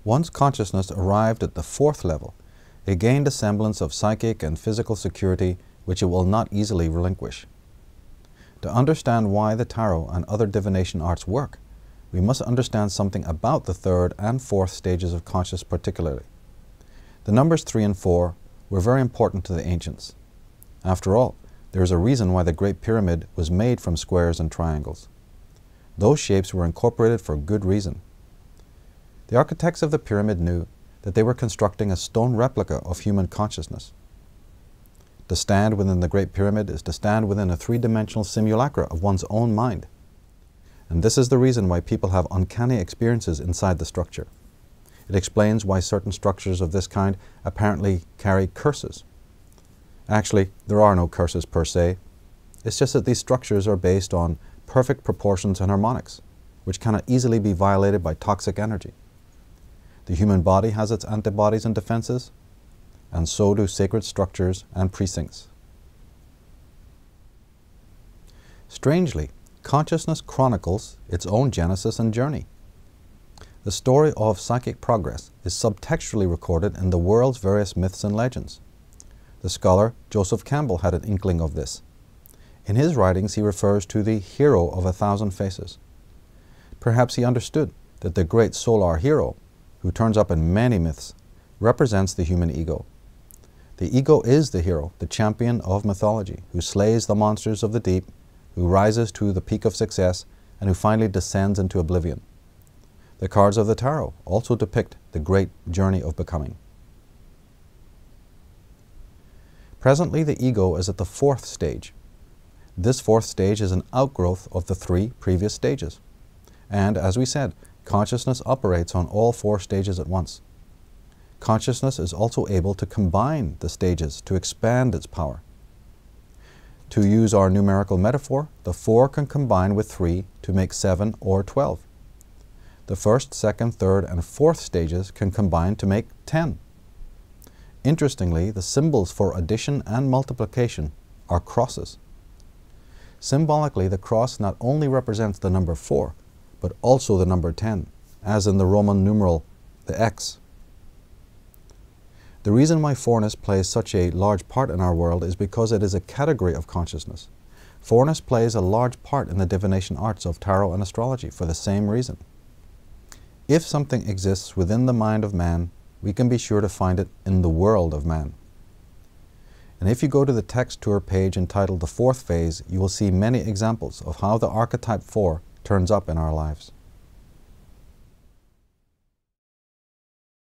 Once consciousness arrived at the fourth level, it gained a semblance of psychic and physical security which it will not easily relinquish. To understand why the tarot and other divination arts work, we must understand something about the third and fourth stages of consciousness particularly. The numbers 3 and 4 were very important to the ancients. After all, there is a reason why the Great Pyramid was made from squares and triangles. Those shapes were incorporated for good reason. The architects of the pyramid knew that they were constructing a stone replica of human consciousness. To stand within the Great Pyramid is to stand within a three-dimensional simulacra of one's own mind. And this is the reason why people have uncanny experiences inside the structure. It explains why certain structures of this kind apparently carry curses. Actually, there are no curses per se. It's just that these structures are based on perfect proportions and harmonics, which cannot easily be violated by toxic energy. The human body has its antibodies and defenses, and so do sacred structures and precincts. Strangely, consciousness chronicles its own genesis and journey. The story of psychic progress is subtextually recorded in the world's various myths and legends. The scholar Joseph Campbell had an inkling of this. In his writings, he refers to the hero of 1,000 faces. Perhaps he understood that the great solar hero, who turns up in many myths, represents the human ego. The ego is the hero, the champion of mythology, who slays the monsters of the deep, who rises to the peak of success, and who finally descends into oblivion. The cards of the tarot also depict the great journey of becoming. Presently, the ego is at the fourth stage. This fourth stage is an outgrowth of the 3 previous stages. And, as we said, consciousness operates on all 4 stages at once. Consciousness is also able to combine the stages to expand its power. To use our numerical metaphor, the 4 can combine with 3 to make 7 or 12. The first, second, third, and fourth stages can combine to make 10. Interestingly, the symbols for addition and multiplication are crosses. Symbolically, the cross not only represents the number 4, but also the number 10, as in the Roman numeral, the X. The reason why fourness plays such a large part in our world is because it is a category of consciousness. Fourness plays a large part in the divination arts of tarot and astrology for the same reason. If something exists within the mind of man, we can be sure to find it in the world of man. And if you go to the text tour page entitled The Fourth Phase, you will see many examples of how the archetype 4 turns up in our lives.